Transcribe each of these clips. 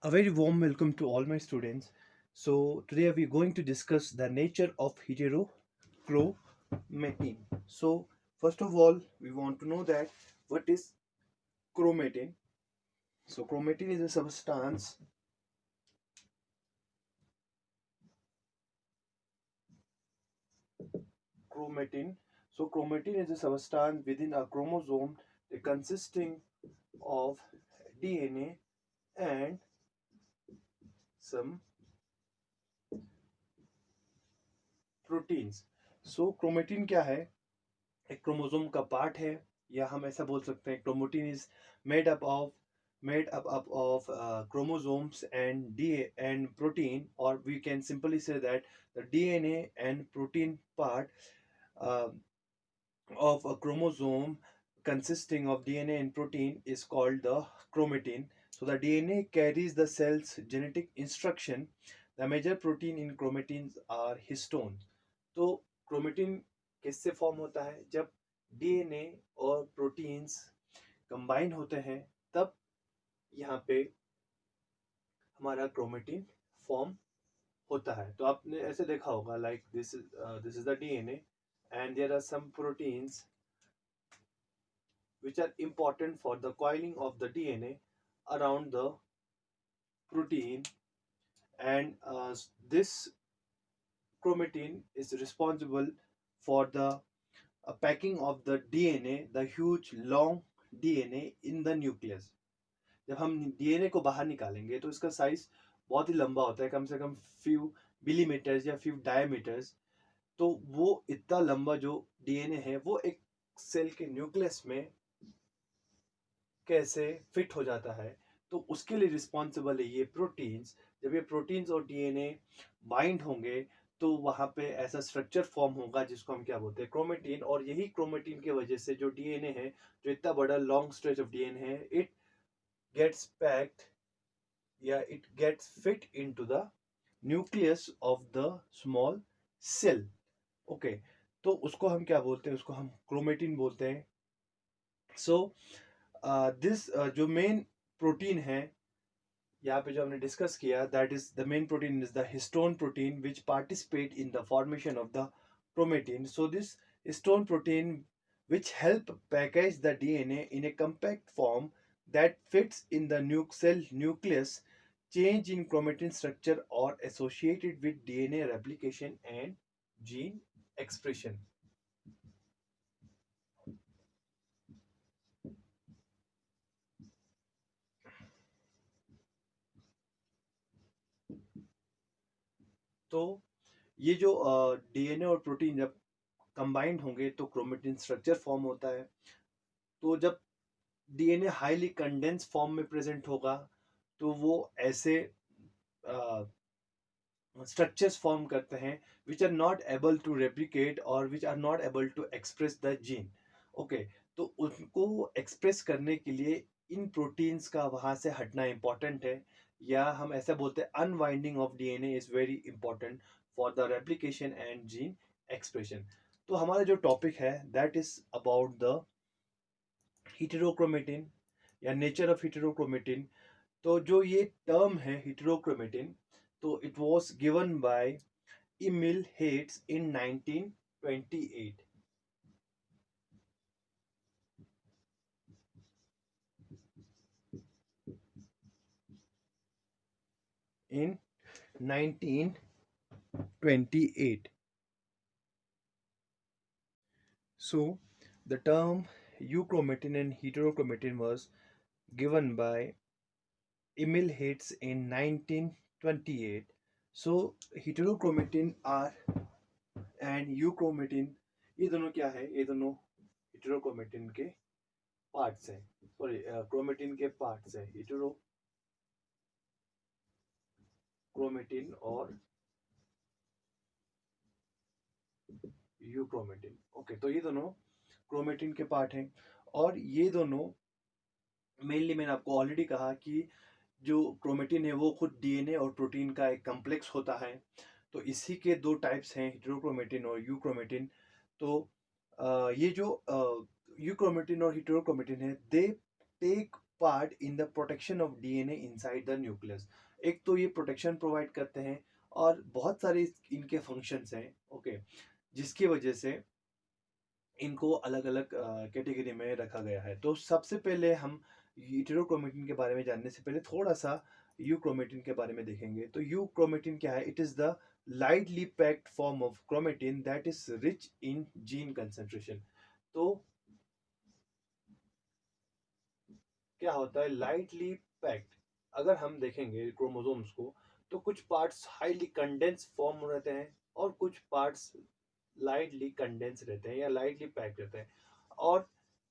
A very warm welcome to all my students. So today we are going to discuss the nature of heterochromatin. So first of all, we want to know that what is chromatin. So chromatin is a substance. Chromatin. So chromatin is a substance within a chromosome consisting of DNA and some proteins. So chromatin क्या है? एक chromosome का part है या हम ऐसा बोल सकते हैं chromatin is made up of chromosomes and DNA and protein, or we can simply say that the DNA and protein part uh, of a chromosome consisting of DNA and protein is called the chromatin. So the DNA carries the cell's genetic instruction. The major protein in chromatins are histones. तो chromatin किससे form होता है? जब DNA और proteins combine होते हैं तब यहाँ पे हमारा क्रोमेटिन फॉर्म होता है. तो आपने ऐसे देखा होगा like this is the DNA and there are some proteins which are important for the coiling of the DNA around the protein, and this chromatin is responsible for the packing of the DNA, the huge long DNA in the nucleus. जब हम DNA को बाहर निकालेंगे तो इसका size बहुत ही लंबा होता है, कम से कम फ्यू मिलीमीटर्स या फ्यू डायमीटर्स. तो वो इतना लंबा जो डीएनए है वो एक सेल के न्यूक्लियस में कैसे फिट हो जाता है, तो उसके लिए रिस्पॉन्सिबल है ये प्रोटीन्स. जब ये प्रोटीन्स और डीएनए बाइंड होंगे तो वहाँ पे ऐसा स्ट्रक्चर फॉर्म होगा जिसको हम क्या बोलते हैं, क्रोमेटिन. और यही क्रोमेटिन की वजह से जो डीएनए है, जो इतना बड़ा लॉन्ग स्ट्रेच ऑफ डीएनए है, इट गेट्स पैक्ड या it gets fit into the nucleus of the small cell. Okay, तो उसको हम क्या बोलते हैं, उसको हम क्रोमेटिन बोलते हैं. सो दिस जो मेन प्रोटीन है यहाँ पे जो हमने डिस्कस किया, that is the main protein is the histone protein which participate in the formation of the chromatin. So this histone protein which help package the DNA in a compact form that fits in the cell nucleus, change in chromatin structure or associated with DNA replication and gene expression. तो ये जो DNA और protein जब combined होंगे तो chromatin structure form होता है. तो जब डीएनए हाईली कंडेंस फॉर्म में प्रेजेंट होगा तो वो ऐसे स्ट्रक्चर्स फॉर्म करते हैं which are not able to replicate और which are not able to express the gene. Okay, तो उनको एक्सप्रेस करने के लिए इन प्रोटीन्स का वहाँ से हटना इम्पॉर्टेंट है, या हम ऐसा बोलते हैं unwinding of DNA is very important for the replication and gene expression. तो हमारा जो टॉपिक है that is about the heterochromatin या नेचर ऑफ heterochromatin. तो जो ये टर्म है heterochromatin, तो it was given by Emil Hertz in 1928. In 1928. So the term euchromatin and heterochromatin was given by Emil Hertz in 1928. So heterochromatin are and euchromatin, ये दोनों क्या है, ये दोनों heterochromatin के पार्ट्स हैं. सॉरी, क्रोमेटिन के पार्ट्स हैं, हेटेरोक्रोमेटिन और यूक्रोमेटिन. ओके, तो ये दोनों क्रोमेटिन के पार्ट हैं. और ये दोनों मेनली मैंने आपको ऑलरेडी कहा कि जो क्रोमेटिन है वो खुद डीएनए और प्रोटीन का एक कम्प्लेक्स होता है. तो इसी के दो टाइप्स हैं, हेटेरोक्रोमेटिन और यूक्रोमेटिन. तो ये जो यूक्रोमेटिन और हेटेरोक्रोमेटिन है, they take part in the protection of DNA inside the nucleus. एक तो ये प्रोटेक्शन प्रोवाइड करते हैं और बहुत सारे इनके फंक्शंस हैं, ओके, जिसकी वजह से इनको अलग अलग कैटेगरी में रखा गया है। तो सबसे पहले हम यूटेरोक्रोमेटिन के बारे में जानने से पहले थोड़ा सा यूक्रोमेटिन के बारे में देखेंगे। तो यूक्रोमेटिन क्या है? It is the lightly packed form of chromatin that is rich in gene concentration. तो क्या होता है लाइटली पैक्ड? अगर हम देखेंगे क्रोमोसोम्स को, तो कुछ पार्ट्स हाईली कंडेंस फॉर्म रहते हैं और कुछ पार्ट्स लाइटली कंडेंस रहते हैं या लाइटली पैक्ड रहते हैं। और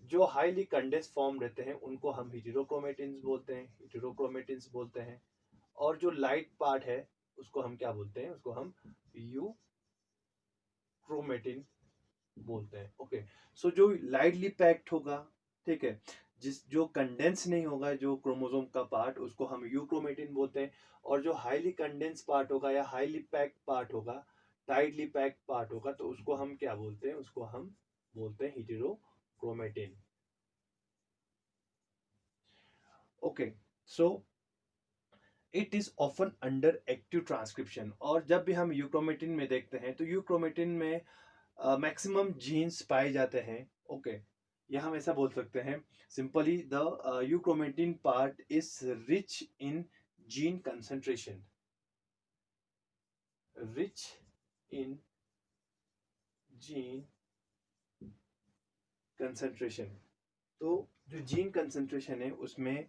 जो हाईली कंडेंस फॉर्म रहते हैं उनको हम हेटेरोक्रोमेटिन्स बोलते हैं। और जो लाइट पार्ट है उसको हम क्या बोलते हैं? उसको हम यूक्रोमेटिन बोलते हैं। ओके, सो जो लाइटली पैक्ड होगा, ठीक है, जिस जो कंडेंस नहीं होगा जो क्रोमोसोम का पार्ट, उसको हम यूक्रोमेटिन बोलते हैं। और जो हाईली कंडेंस पार्ट होगा या हाईली पैक्ड पार्ट होगा, टाइटली पैक्ड पार्ट होगा, तो उसको हम क्या बोलते हैं? उसको हम बोलते हैं heterochromatin. Okay, so it is often under active transcription. और जब भी हम यूक्रोमेटिन में देखते हैं तो यूक्रोमेटिन में मैक्सिमम जीन्स पाए जाते हैं। ओके, या हम ऐसा बोल सकते हैं simply the euchromatin part is rich in gene concentration, rich in gene concentration. तो जो जीन कंसंट्रेशन है उसमें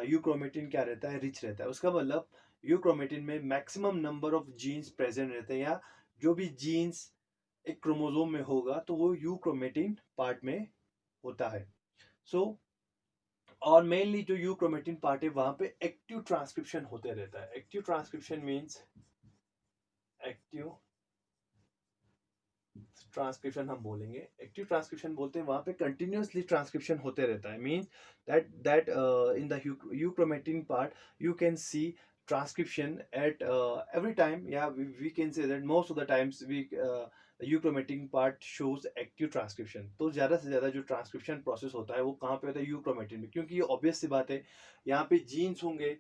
यूक्रोमेटिन क्या रहता है? रिच रहता है। उसका मतलब यूक्रोमेटिन में maximum number of genes present रहते हैं, या जो भी जीन्स एक क्रोमोसोम में होगा तो वो यूक्रोमेटिन पार्ट में होता है। सो और मेनली जो यूक्रोमेटिन पार्ट है वहां पे एक्टिव ट्रांसक्रिप्शन होते रहता है। Active transcription means, active transcription हम बोलेंगे, एक्टिव ट्रांसक्रिप्शन बोलते हैं वहां पे कंटिन्यूअसली ट्रांसक्रिप्शन होते रहता है। Means that in the euchromatin part you can see transcription at every time. Yeah, we can say that most of the times we euchromatin part shows active transcription. तो ज्यादा से ज्यादा जो ट्रांसक्रिप्शन प्रोसेस होता है वो कहाँ पे होता है? यूक्रोमेटिन में, क्योंकि ये ऑब्वियस सी बात है, यहाँ पे जीन्स होंगे,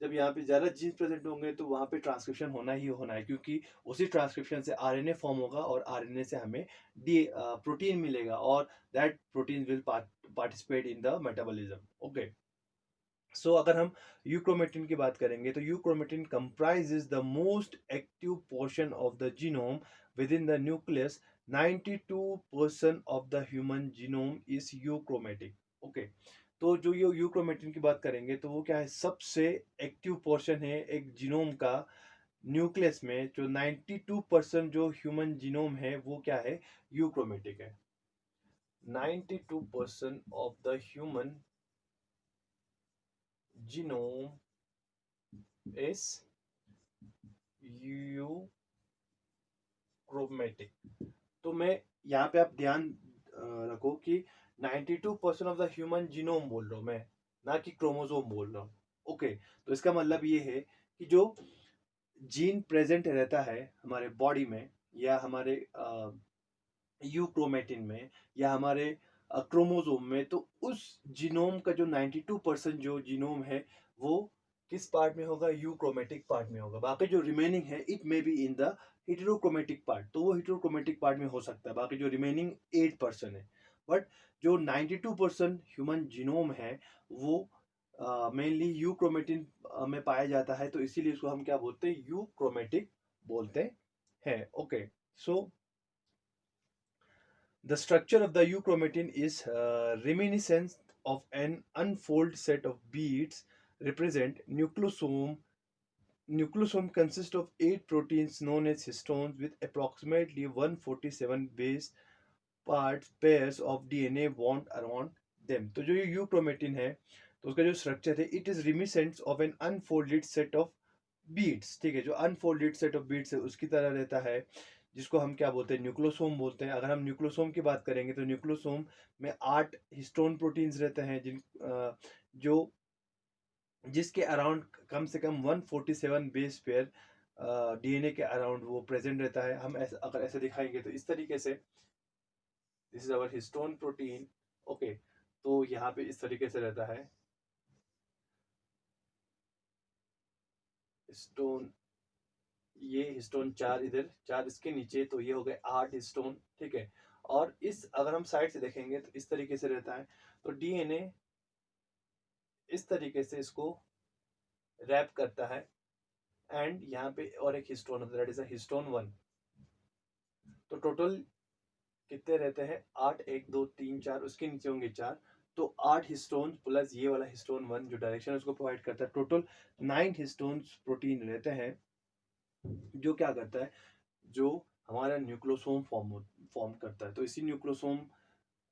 जब यहाँ पे ज्यादा जीन्स प्रेजेंट होंगे तो वहाँ पे ट्रांसक्रिप्शन होना ही होना है, क्योंकि उसी ट्रांसक्रिप्शन से आरएनए फॉर्म होगा और आरएनए से हमें डी प्रोटीन मिलेगा और that protein will participate in the metabolism. Okay, so अगर हम यूक्रोमेटिन की बात करेंगे तो euchromatin comprises the most active portion of the genome within the nucleus. 92% of the human genome is euchromatic. Okay, तो जो ये यूक्रोमेटिन की बात करेंगे तो वो क्या है? सबसे एक्टिव पोर्शन है एक जीनोम का न्यूक्लियस में। जो 92% जो ह्यूमन जीनोम है वो क्या है? यूक्रोमेटिक है। 92% of the human genome is euchromatic. तो मैं यहाँ पे आप ध्यान रखो कि 92% ऑफ द ह्यूमन जीनोम बोल रहा हूँ मैं, ना कि क्रोमोसोम बोल रहा हूँ। ओके, तो इसका मतलब ये है कि जो जीन प्रेजेंट रहता है हमारे बॉडी में या हमारे यूक्रोमेटिन में या हमारे क्रोमोसोम में, तो उस जीनोम का जो 92% जो जीनोम है वो किस पार्ट में होगा? यूक्रोमेटिक पार्ट में होगा। बाकी जो रिमेनिंग है it may be in the heterochromatic part, तो वो हेटेरोक्रोमेटिक पार्ट में हो सकता है। बाकी जो रिमेनिंग 8% है, बट जो 92% ह्यूमन जीनोम है वो मेनली यूक्रोमेटिन में पाया जाता है, तो इसीलिए इसको हम क्या बोलते हैं? यूक्रोमेटिक बोलते हैं। Okay, so the structure of the euchromatin is reminiscent of an unfolded set of beads represent nucleosome. Nucleosome consists of 8 proteins known as histones with approximately 147 base parts pairs of DNA wound around them. तो जो ये euchromatin है तो उसका जो structure है it is reminiscent of an unfolded set of beads. ठीक है, जो अनफोल्डेड सेट ऑफ बीट्स है उसकी तरह रहता है, जिसको हम क्या बोलते हैं? न्यूक्लोसोम बोलते हैं। अगर हम न्यूक्लोसोम की बात करेंगे तो न्यूक्लोसोम में 8 हिस्टोन प्रोटीन्स रहते हैं जो जिसके अराउंड कम से कम 147 बेस पेयर डीएनए के अराउंड वो प्रेजेंट रहता है। हम ऐसा अगर ऐसे दिखाएंगे तो इस तरीके से, this is our histone protein. Okay, तो यहाँ पे इस तरीके से रहता है। हिस्टोन, ये हिस्टोन 4 इधर, 4 इसके नीचे, तो ये हो गए 8 हिस्टोन, ठीक है। और इस अगर हम साइड से देखेंगे तो इस तरीके से रहता है। तो डीएनए इस तरीके से इसको रैप करता है, एंड यहाँ पे और एक हिस्टोन होता है, दैट इज अ हिस्टोन 1। तो टोटल कितने रहते हैं? 8, 1 2 3 4, उसके नीचे होंगे 4। तो 8 हिस्टोन प्लस ये वाला हिस्टोन 1 जो डायरेक्शन उसको प्रोवाइड करता है, टोटल 9 हिस्टोन्स प्रोटीन रहते हैं, जो क्या करता है, जो हमारा न्यूक्लियोसोम फॉर्म करता है। तो इसी न्यूक्लियोसोम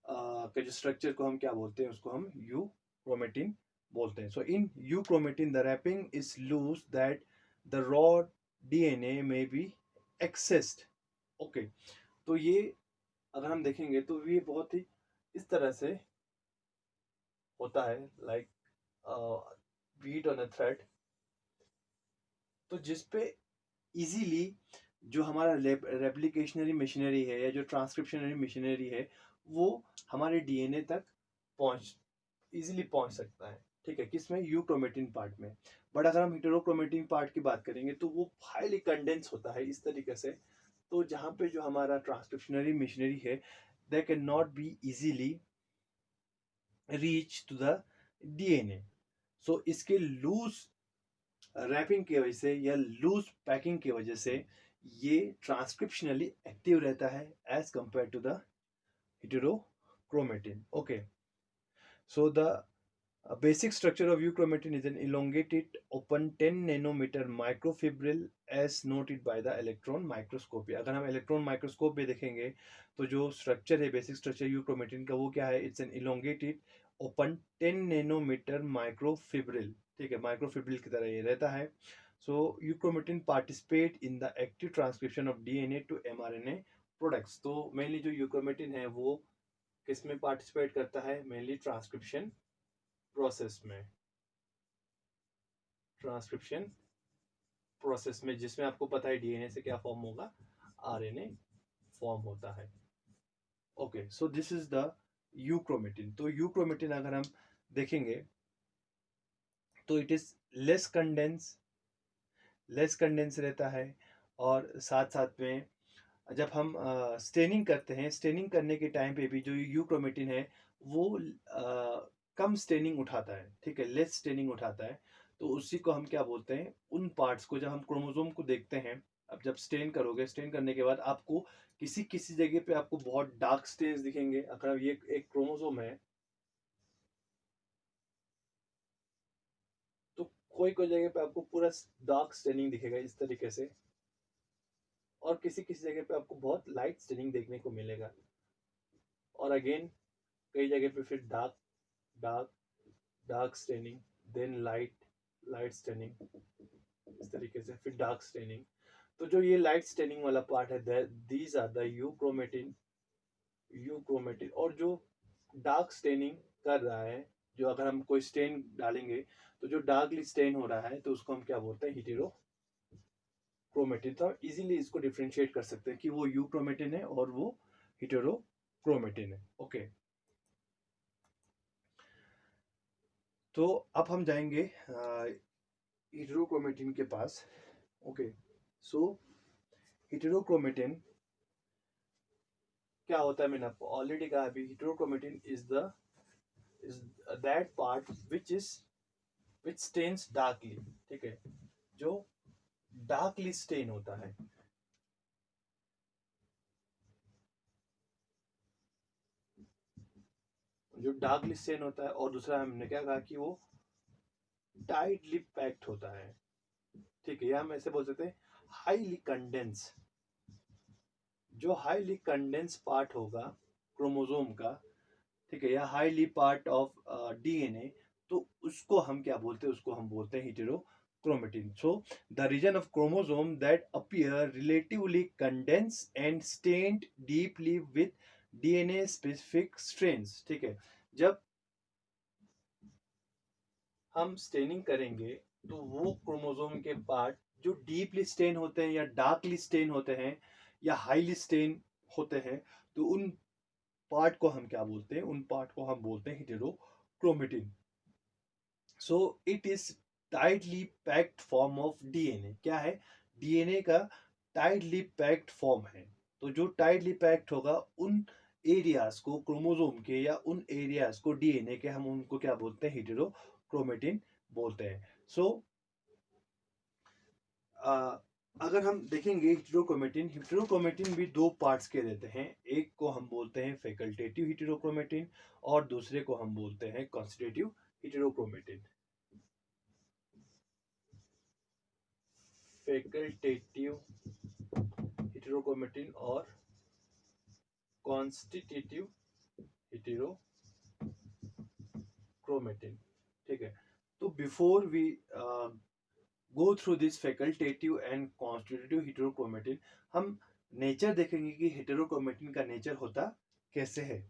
के जो स्ट्रक्चर को हम क्या बोलते हैं, उसको हम यूक्रोमेटिन बोलते हैं। So in euchromatin the wrapping is loose that the raw DNA may be accessed. Okay, तो ये अगर हम देखेंगे तो ये बहुत ही इस तरह से होता है, like bead on a thread, तो जिसपे इजीली जो हमारा रेप्लिकेशनरी मशीनरी है या जो ट्रांसक्रिप्शनरी मशीनरी है, वो हमारे डीएनए तक पहुंच इजीली पहुंच सकता है, ठीक है। किसमें? यूक्रोमेटिन पार्ट में। बट अगर हम हेटेरोक्रोमेटिन पार्ट की बात करेंगे तो वो हाईली कंडेंस होता है इस तरीके से, तो जहाँ पे जो हमारा ट्रांसक्रिप्शनरी मशीनरी है, they can not be easily reach to the DNA. So इसके लूज रैपिंग की वजह से या लूज पैकिंग की वजह से ये ट्रांसक्रिप्शनली एक्टिव रहता है as compare to the heterochromatin. Okay, so the basic structure of euchromatin is an elongated open 10 nanometer microfibril as noted by the electron microscopy. अगर हम इलेक्ट्रॉन माइक्रोस्कोप में देखेंगे तो जो स्ट्रक्चर है, बेसिक स्ट्रक्चर यूक्रोमेटिन का, वो क्या है? It's an elongated open 10 nanometer microfibril, ठीक है, माइक्रोफिब्रिल की तरह ये रहता है। So euchromatin participate in the active transcription of DNA to mRNA products. तो मेनली जो यूक्रोमेटिन है वो किस में पार्टिसिपेट करता है? मेनली ट्रांसक्रिप्शन प्रोसेस में, ट्रांसक्रिप्शन प्रोसेस में, जिसमें आपको पता है डीएनए से क्या फॉर्म होगा? आरएनए फॉर्म होता है। Okay, so this is the euchromatin. तो यूक्रोमेटिन अगर हम देखेंगे तो इट इज लेस कंडेंस रहता है, और साथ साथ में जब हम स्टेनिंग करते हैं, स्टेनिंग करने के टाइम पे भी जो यूक्रोमेटिन है वो कम स्टेनिंग उठाता है, ठीक है, लेस स्टेनिंग उठाता है। तो उसी को हम क्या बोलते हैं? उन पार्ट्स को, जब हम क्रोमोसोम को देखते हैं, अब जब स्टेन करोगे, स्टेन करने के बाद आपको किसी किसी जगह पे आपको बहुत डार्क स्टेन्स दिखेंगे। अगर ये एक क्रोमोसोम है तो कोई कोई जगह पे आपको पूरा डार्क स्टेनिंग दिखेगा इस तरीके से, और किसी किसी जगह पे आपको बहुत लाइट स्टेनिंग देखने को मिलेगा, और अगेन कई जगह पे फिर dark dark dark staining, then light staining, इस तरीके से फिर डार्क स्टेनिंग। तो जो ये लाइट स्टेनिंग वाला पार्ट है, दीज आर द यूक्रोमेटिन। और जो डार्क स्टेनिंग कर रहा है, जो अगर हम कोई स्टेन डालेंगे तो जो डार्कली स्टेन हो रहा है, तो उसको हम क्या बोलते हैं? हेटेरोक्रोमेटिन। तो हम इजीली इसको डिफ्रेंशिएट कर सकते हैं कि वो यूक्रोमेटिन है और वो हेटेरोक्रोमेटिन है। ओके, तो अब हम जाएंगे हेटेरोक्रोमेटिन के पास। ओके, सो हेटेरोक्रोमेटिन क्या होता है? मैंने आपको ऑलरेडी कहा अभी, heterochromatin is that part which stains darkly, ठीक है, जो डार्कली स्टेन होता है। जो डार्कली स्टेन होता है, और दूसरा हमने क्या कहा कि वो टाइटली पैक्ड होता है, ठीक है, या हम ऐसे बोल सकते हैं हाईली कंडेंस। जो हाईली कंडेंस पार्ट होगा क्रोमोसोम का, ठीक है, या हाईली पार्ट ऑफ डीएनए, तो उसको हम क्या बोलते हैं? उसको हम बोलते हैं heterochromatin. So the region of chromosome that appear relatively condense and stained deeply with DNA specific strains, ठीक है। जब हम स्टेनिंग करेंगे तो वो क्रोमोसोम के पार्ट जो डीपली स्टेन होते हैं या डार्कली स्टेन होते हैं या हाईली स्टेन होते हैं, तो उन पार्ट को हम क्या बोलते हैं? उन पार्ट को हम बोलते हैं heterochromatin. So it is tightly packed form of DNA. क्या है? डीएनए का टाइटली पैक्ड फॉर्म है। तो जो टाइटली पैक्ड होगा उन एरियाज को क्रोमोसोम के या उन एरियाज को डीएनए के हम उनको क्या बोलते हैं? हेटेरोक्रोमेटिन बोलते हैं। सो अगर हम देखेंगे हेटेरोक्रोमेटिन भी दो पार्ट्स के रहते हैं। एक को हम बोलते हैं फैकल्टेटिव हेटेरोक्रोमेटिन और दूसरे को हम बोलते हैं कॉन्स्टिट्यूटिव हेटेरोक्रोमेटिन। फैकल्टेटिव हेटेरोक्रोमेटिन और कॉन्स्टिट्यूटिव हेटेरोक्रोमेटिन। ठीक है। तो before we go through this facultative and constitutive heterochromatin, हम नेचर देखेंगे कि हेटेरोक्रोमेटिन का नेचर होता कैसे है।